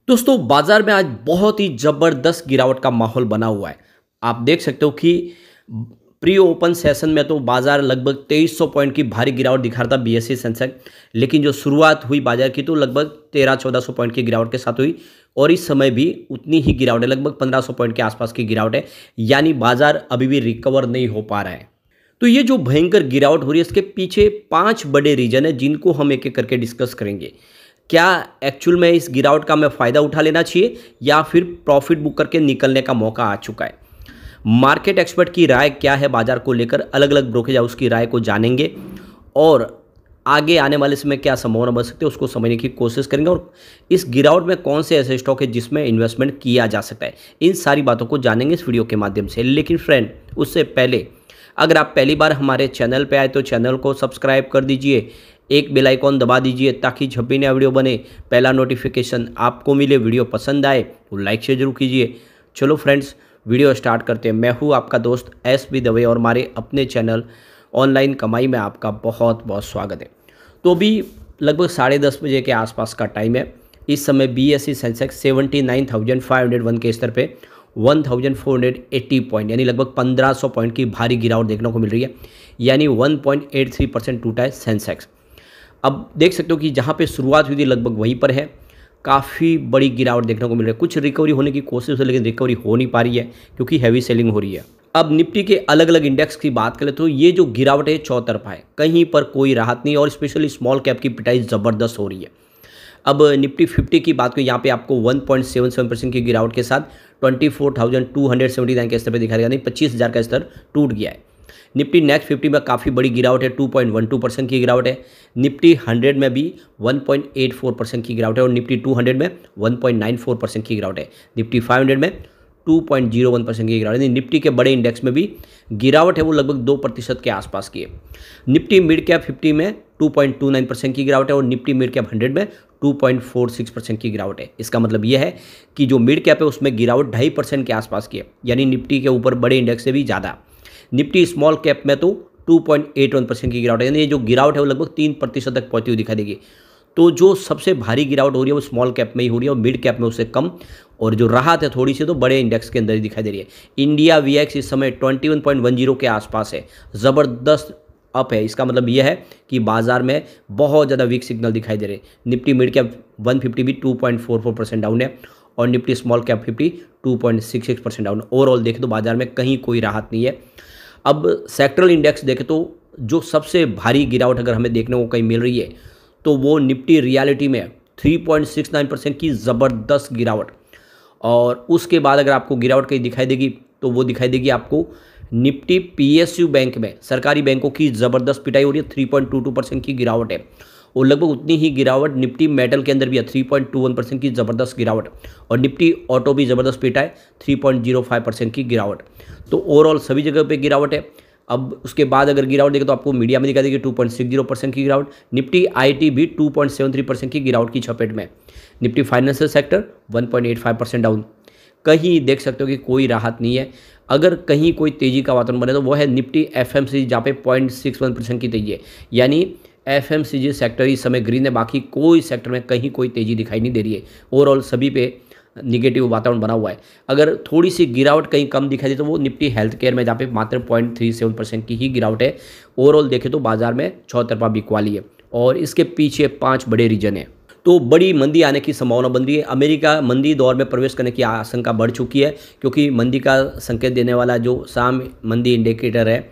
दोस्तों बाजार में आज बहुत ही ज़बरदस्त गिरावट का माहौल बना हुआ है। आप देख सकते हो कि प्री ओपन सेशन में तो बाजार लगभग 2300 पॉइंट की भारी गिरावट दिखा रहा था बीएसई सेंसेक्स। लेकिन जो शुरुआत हुई बाजार की तो लगभग 1300-1400 पॉइंट की गिरावट के साथ हुई और इस समय भी उतनी ही गिरावट है, लगभग 1500 पॉइंट के आसपास की गिरावट है। यानी बाजार अभी भी रिकवर नहीं हो पा रहा है। तो ये जो भयंकर गिरावट हो रही है इसके पीछे 5 बड़े रीजन है जिनको हम एक एक करके डिस्कस करेंगे। क्या एक्चुअल में इस गिरावट का हमें फ़ायदा उठा लेना चाहिए या फिर प्रॉफिट बुक करके निकलने का मौका आ चुका है। मार्केट एक्सपर्ट की राय क्या है बाजार को लेकर, अलग अलग ब्रोकरेज हाउस की राय को जानेंगे और आगे आने वाले समय क्या संभावना बन सकती है उसको समझने की कोशिश करेंगे और इस गिरावट में कौन से ऐसे स्टॉक है जिसमें इन्वेस्टमेंट किया जा सकता है। इन सारी बातों को जानेंगे इस वीडियो के माध्यम से। लेकिन फ्रेंड उससे पहले अगर आप पहली बार हमारे चैनल पर आए तो चैनल को सब्सक्राइब कर दीजिए, एक बेल आइकॉन दबा दीजिए ताकि जब भी नया वीडियो बने पहला नोटिफिकेशन आपको मिले। वीडियो पसंद आए तो लाइक शेयर जरूर कीजिए। चलो फ्रेंड्स वीडियो स्टार्ट करते हैं। मैं हूँ आपका दोस्त एस.बी. दवे और हमारे अपने चैनल ऑनलाइन कमाई में आपका बहुत बहुत स्वागत है। तो अभी लगभग 10:30 बजे के आसपास का टाइम है। इस समय बीएसई सेंसेक्स 79,501 के स्तर पे 1480 पॉइंट यानी लगभग 1500 पॉइंट की भारी गिरावट देखने को मिल रही है। यानी 1.83% टूटा है सेंसेक्स। अब देख सकते हो कि जहाँ पे शुरुआत हुई थी लगभग वहीं पर है। काफ़ी बड़ी गिरावट देखने को मिल रही है। कुछ रिकवरी होने की कोशिश है लेकिन रिकवरी हो नहीं पा रही है क्योंकि हैवी सेलिंग हो रही है। अब निफ्टी के अलग अलग इंडेक्स की बात करें तो ये जो गिरावट है चौतरफा है, कहीं पर कोई राहत नहीं और स्पेशली स्मॉल कैप की पिटाई ज़बरदस्त हो रही है। अब निफ्टी 50 की बात करें यहाँ पे आपको 1.77% की गिरावट के साथ 24,279 के स्तर पर दिखाई देगा, यानी 25,000 का स्तर टूट गया है। निफ्टी नेक्स्ट 50 में काफ़ी बड़ी गिरावट है, 2.12% की गिरावट है। निफ्टी 100 में भी 1.84% की गिरावट है और निफ्टी 200 में 1.94% की गिरावट है। निफ्टी 500 में 2.01% की गिरावट है। निफ्टी के बड़े इंडेक्स में भी गिरावट है वो लगभग 2% के आसपास की है। निफ्टी मिड कैप 50 में 2.29% की गिरावट है और निफ्टी मिड कैप 100 में 2.46% की गिरावट है। इसका मतलब यह है कि जो मिड कैप है उसमें गिरावट 2.5% के आसपास की है, यानी निफ्टी के ऊपर बड़े इंडेक्स से भी ज़्यादा। निफ्टी स्मॉल कैप में तो 2.81% की गिरावट है, यानी ये जो गिरावट है वो लगभग 3% तक पहुंची हुई दिखाई देगी। तो जो सबसे भारी गिरावट हो रही है वो स्मॉल कैप में ही हो रही है और मिड कैप में उससे कम, और जो राहत है थोड़ी सी तो बड़े इंडेक्स के अंदर ही दिखाई दे रही है। इंडिया वीएक्स इस समय 21.10 के आसपास है, ज़बरदस्त अप है। इसका मतलब यह है कि बाजार में बहुत ज़्यादा वीक सिग्नल दिखाई दे रहे हैं। निफ्टी मिड कैप 150 भी 2.44% डाउन है और Nifty small cap 50 2.66% down. Overall देखें तो बाजार में कहीं कोई राहत नहीं है। अब सेक्टरल इंडेक्स देखें तो जो सबसे भारी गिरावट अगर हमें देखने को कहीं मिल रही है तो वो निफ्टी रियलिटी में 3.69% की ज़बरदस्त गिरावट, और उसके बाद अगर आपको गिरावट कहीं दिखाई देगी तो वो दिखाई देगी आपको निफ्टी पीएसयू बैंक में। सरकारी बैंकों की ज़बरदस्त पिटाई हो रही है, 3.22% की गिरावट है और लगभग उतनी ही गिरावट निफ्टी मेटल के अंदर भी है, 3.21% की ज़बरदस्त गिरावट, और निफ्टी ऑटो भी ज़बरदस्त पिटा है, 3.05% की गिरावट। तो ओवरऑल सभी जगह पे गिरावट है। अब उसके बाद अगर गिरावट देखें तो आपको मीडिया में दिखा देगी 2.60% की गिरावट। निफ्टी आईटी भी 2.73% की गिरावट की चपेट में। Nifty financial sector 1.85% down. कहीं देख सकते हो कि कोई राहत नहीं है। अगर कहीं कोई तेज़ी का वातावरण बने तो वो है निफ्टी एफएमसीजी, जहाँ पे 0.61% की तेज़ी है, यानी एफएमसीजी सेक्टर इस समय ग्रीन है, बाकी कोई सेक्टर में कहीं कोई तेज़ी दिखाई नहीं दे रही है। ओवरऑल सभी पे निगेटिव वातावरण बना हुआ है। अगर थोड़ी सी गिरावट कहीं कम दिखाई दे तो वो निफ्टी हेल्थ केयर में, जहाँ पे मात्र 0.37% की ही गिरावट है। ओवरऑल देखें तो बाजार में चौतरफा बिकवाली है और इसके पीछे 5 बड़े रीजन हैं। तो बड़ी मंदी आने की संभावना बन रही है। अमेरिका मंदी दौर में प्रवेश करने की आशंका बढ़ चुकी है क्योंकि मंदी का संकेत देने वाला जो साम मंदी इंडिकेटर है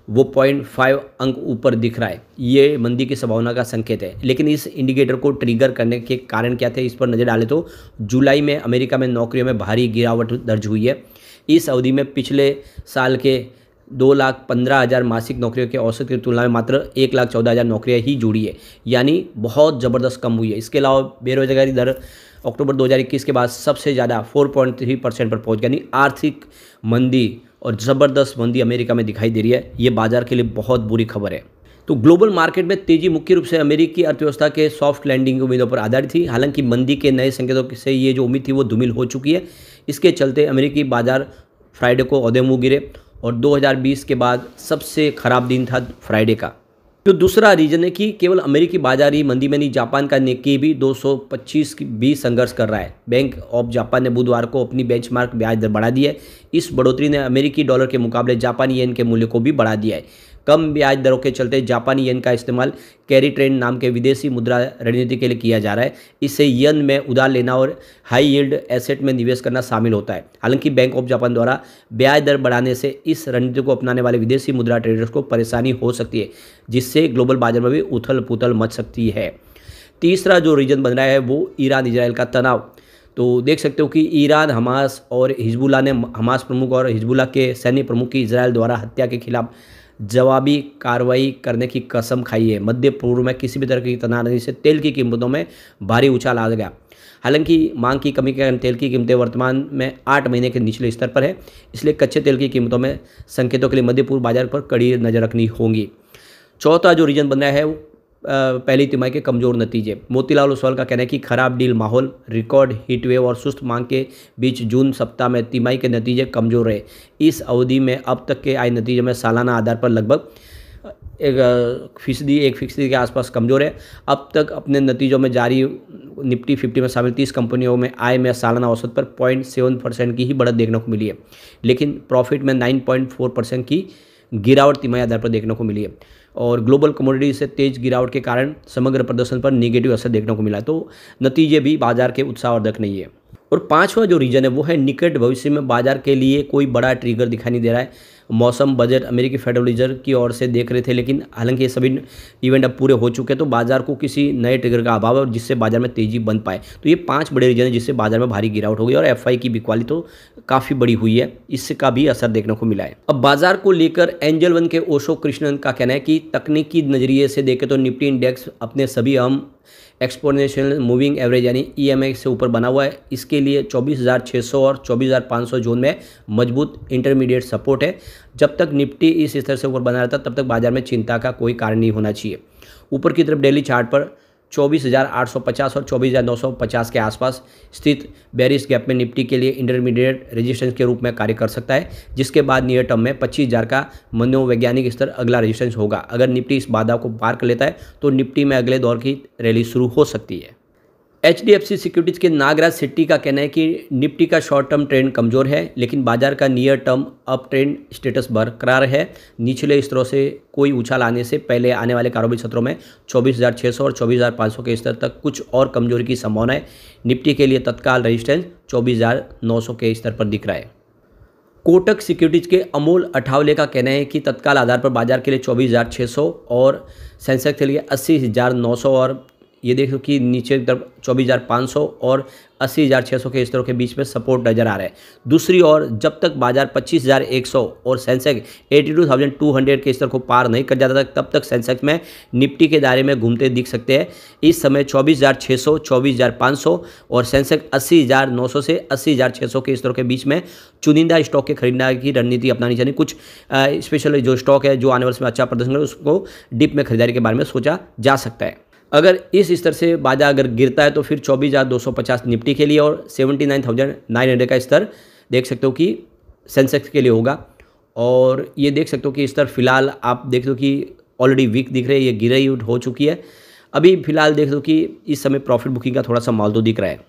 वो 0.5 अंक ऊपर दिख रहा है। ये मंदी की संभावना का संकेत है। लेकिन इस इंडिकेटर को ट्रिगर करने के कारण क्या थे, इस पर नज़र डालें तो जुलाई में अमेरिका में नौकरियों में भारी गिरावट दर्ज हुई है। इस अवधि में पिछले साल के 2,15,000 मासिक नौकरियों के औसत की तुलना में मात्र 1,14,000 नौकरियां ही जुड़ी है, यानी बहुत ज़बरदस्त कम हुई है। इसके अलावा बेरोजगारी दर अक्टूबर 2021 के बाद सबसे ज़्यादा 4.3% पर पहुंच गया, यानी आर्थिक मंदी और ज़बरदस्त मंदी अमेरिका में दिखाई दे रही है। ये बाजार के लिए बहुत बुरी खबर है। तो ग्लोबल मार्केट में तेज़ी मुख्य रूप से अमेरिकी अर्थव्यवस्था के सॉफ्ट लैंडिंग की उम्मीदों पर आधारित थी। हालांकि मंदी के नए संकेतों से ये जो उम्मीद थी वो धूमिल हो चुकी है। इसके चलते अमेरिकी बाजार फ्राइडे को औदे मुँह गिरे और 2020 के बाद सबसे ख़राब दिन था फ्राइडे का। जो दूसरा रीजन है कि केवल अमेरिकी बाजार ही मंदी में नहीं, जापान का निक्की भी 225 की भी संघर्ष कर रहा है। बैंक ऑफ जापान ने बुधवार को अपनी बेंचमार्क ब्याज दर बढ़ा दी है। इस बढ़ोतरी ने अमेरिकी डॉलर के मुकाबले जापानी येन के मूल्य को भी बढ़ा दिया है। कम ब्याज दरों के चलते जापानी येन का इस्तेमाल कैरी ट्रेड नाम के विदेशी मुद्रा रणनीति के लिए किया जा रहा है। इससे येन में उधार लेना और हाई यील्ड एसेट में निवेश करना शामिल होता है। हालांकि बैंक ऑफ जापान द्वारा ब्याज दर बढ़ाने से इस रणनीति को अपनाने वाले विदेशी मुद्रा ट्रेडर्स को परेशानी हो सकती है, जिससे ग्लोबल बाजार में भी उथल पुथल मच सकती है। तीसरा जो रीजन बन रहा है वो ईरान इजराइल का तनाव। तो देख सकते हो कि ईरान, हमास और हिजबुल्लाह ने हमास प्रमुख और हिजबुल्लाह के सैन्य प्रमुख की इजराइल द्वारा हत्या के खिलाफ जवाबी कार्रवाई करने की कसम खाई है। मध्य पूर्व में किसी भी तरह की तनातनी से तेल की कीमतों में भारी उछाल आ गया। हालांकि मांग की कमी के कारण तेल की कीमतें वर्तमान में 8 महीने के निचले स्तर पर है, इसलिए कच्चे तेल की कीमतों में संकेतों के लिए मध्य पूर्व बाजार पर कड़ी नज़र रखनी होगी। चौथा जो रीजन बन रहा है वो पहली तिमाही के कमज़ोर नतीजे। मोतीलाल ओसवाल का कहना है कि खराब डील माहौल, रिकॉर्ड हीट वेव और सुस्त मांग के बीच जून सप्ताह में तिमाही के नतीजे कमज़ोर रहे। इस अवधि में अब तक के आए नतीजे में सालाना आधार पर लगभग 1% के आसपास कमज़ोर है। अब तक अपने नतीजों में जारी निफ्टी 50 में शामिल 30 कंपनियों में आय में सालाना औसत पर 0.7% की ही बढ़त देखने को मिली है, लेकिन प्रॉफिट में 9.4% की गिरावट तिमाही आधार पर देखने को मिली है। और ग्लोबल कमोडिटी से तेज गिरावट के कारण समग्र प्रदर्शन पर नेगेटिव असर देखने को मिला है। तो नतीजे भी बाजार के उत्साहवर्धक नहीं है। और पांचवा जो रीजन है वो है निकट भविष्य में बाजार के लिए कोई बड़ा ट्रिगर दिखाई नहीं दे रहा है। मौसम बजट अमेरिकी फेडरल रिजर्व की ओर से देख रहे थे, लेकिन हालांकि ये सभी इवेंट अब पूरे हो चुके हैं, तो बाजार को किसी नए ट्रिगर का अभाव है और जिससे बाजार में तेजी बन पाए। तो ये 5 बड़े रीजन है जिससे बाजार में भारी गिरावट हो गई और एफआई की बिकवाली तो काफ़ी बड़ी हुई है, इसका भी असर देखने को मिला है। अब बाजार को लेकर एंजल वन के ओशो कृष्णन का कहना है कि तकनीकी नजरिए से देखें तो निफ्टी इंडेक्स अपने सभी अहम एक्सपोनेंशियल मूविंग एवरेज यानी ईएमए से ऊपर बना हुआ है। इसके लिए 24,600 और 24,500 जोन में मजबूत इंटरमीडिएट सपोर्ट है। जब तक निफ्टी इस स्तर से ऊपर बना रहता तब तक बाजार में चिंता का कोई कारण नहीं होना चाहिए। ऊपर की तरफ डेली चार्ट पर 24,850 और 24,950 के आसपास स्थित बेरिश गैप में निफ्टी के लिए इंटरमीडिएट रेजिस्टेंस के रूप में कार्य कर सकता है, जिसके बाद नियर टर्म में 25,000 का मनोवैज्ञानिक स्तर अगला रेजिस्टेंस होगा। अगर निफ्टी इस बाधा को पार कर लेता है तो निफ्टी में अगले दौर की रैली शुरू हो सकती है। HDFC सिक्योरिटीज़ के नागराज शेट्टी का कहना है कि निफ्टी का शॉर्ट टर्म ट्रेंड कमज़ोर है, लेकिन बाजार का near term up trend status बरकरार है। निचले स्तरों से कोई उछाल आने से पहले आने वाले कारोबारी सत्रों में 24,600 और 24,500 के स्तर तक कुछ और कमजोरी की संभावना है। निफ्टी के लिए तत्काल रेजिस्टेंस 24,900 के स्तर पर दिख रहा है। कोटक सिक्योरिटीज़ के अमोल अठावले का कहना है कि तत्काल आधार पर बाजार के लिए 24,600 और सेंसेक्स के लिए 80,900 और ये देखो कि नीचे की तरफ 24,500 और 80,600 के स्तरों के बीच में सपोर्ट नजर आ रहा है। दूसरी ओर जब तक बाजार 25,100 और सेंसेक्स 82,200 के स्तर को पार नहीं कर जाता तब तक सेंसेक्स में निफ्टी के दायरे में घूमते दिख सकते हैं। इस समय 24,600, 24,500 और सेंसेक्स 80,900 से 80,600 के स्तरों के बीच में चुनिंदा स्टॉक के खरीदने की रणनीति अपनानी चाहिए। कुछ स्पेशल जो स्टॉक है जो आने वर्ष में अच्छा प्रदर्शन करे उसको डिप में खरीदारी के बारे में सोचा जा सकता है। अगर इस स्तर से बाजार अगर गिरता है तो फिर 24,250 निफ्टी के लिए और 79,900 का स्तर देख सकते हो कि सेंसेक्स के लिए होगा। और ये देख सकते हो कि स्तर फिलहाल आप देख दो कि ऑलरेडी वीक दिख रहे हैं, ये गिराई हो चुकी है। अभी फिलहाल देख दो कि इस समय प्रॉफिट बुकिंग का थोड़ा सा माल तो दिख रहा है।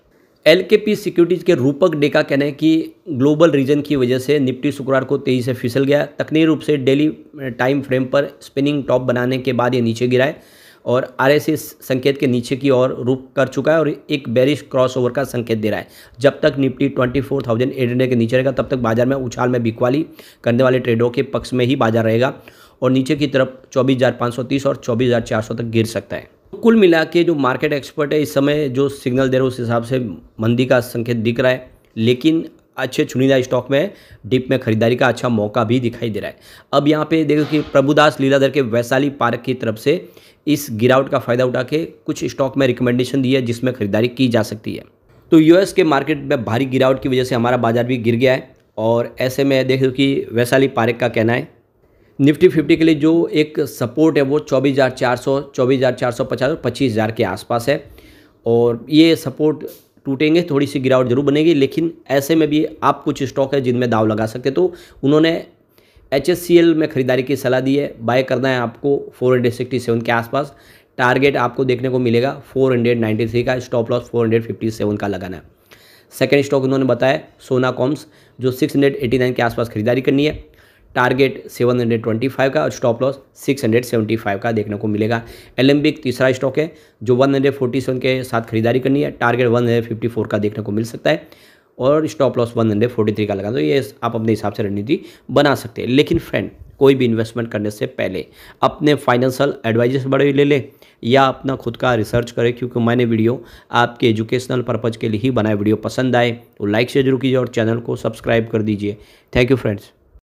LKP सिक्योरिटीज़ के रूपक डे का कहना है कि ग्लोबल रीजन की वजह से निफ्टी शुक्रवार को तेजी से फिसल गया। तकनीकी रूप से डेली टाइम फ्रेम पर स्पिनिंग टॉप बनाने के बाद ये नीचे गिरा है और RSI संकेत के नीचे की ओर रुक कर चुका है और एक बेरिश क्रॉसओवर का संकेत दे रहा है। जब तक निफ्टी 24,800 के नीचे रहेगा तब तक बाजार में उछाल में बिकवाली करने वाले ट्रेडरों के पक्ष में ही बाजार रहेगा और नीचे की तरफ 24,530 और 24,400 तक गिर सकता है। कुल मिला के जो मार्केट एक्सपर्ट है इस समय जो सिग्नल दे रहे हैं उस हिसाब से मंदी का संकेत दिख रहा है, लेकिन अच्छे चुनिंदा स्टॉक में डिप में खरीदारी का अच्छा मौका भी दिखाई दे रहा है। अब यहाँ पे देखो कि प्रभुदास लीलाधर के वैशाली पार्क की तरफ से इस गिरावट का फायदा उठा के कुछ स्टॉक में रिकमेंडेशन दी है जिसमें खरीदारी की जा सकती है। तो यूएस के मार्केट में भारी गिरावट की वजह से हमारा बाजार भी गिर गया है और ऐसे में देखो कि वैशाली पार्क का कहना है निफ्टी 50 के लिए जो एक सपोर्ट है वो 24,400, 24,450 और 25,000 के आसपास है और ये सपोर्ट टूटेंगे थोड़ी सी गिरावट जरूर बनेगी, लेकिन ऐसे में भी आप कुछ स्टॉक है जिनमें दाव लगा सकते। तो उन्होंने HCL में खरीदारी की सलाह दी है, बाय करना है आपको 467 के आसपास। टारगेट आपको देखने को मिलेगा 493 का, स्टॉप लॉस 457 का लगाना है। सेकेंड स्टॉक उन्होंने बताया सोना कॉम्स, जो 689 के आसपास खरीदारी करनी है, टारगेट 725 का और स्टॉप लॉस 675 का देखने को मिलेगा। एलेम्बिक तीसरा स्टॉक है जो 147 के साथ खरीदारी करनी है, टारगेट 154 का देखने को मिल सकता है और स्टॉप लॉस 143 का लगा। तो ये आप अपने हिसाब से रणनीति बना सकते हैं। लेकिन फ्रेंड, कोई भी इन्वेस्टमेंट करने से पहले अपने फाइनेंशियल एडवाइजर से बड़े ले लें या अपना खुद का रिसर्च करें, क्योंकि मैंने वीडियो आपके एजुकेशनल पर्पज़ के लिए ही बनाए। वीडियो पसंद आए तो लाइक से जरूर कीजिए और चैनल को सब्सक्राइब कर दीजिए। Thank you friends.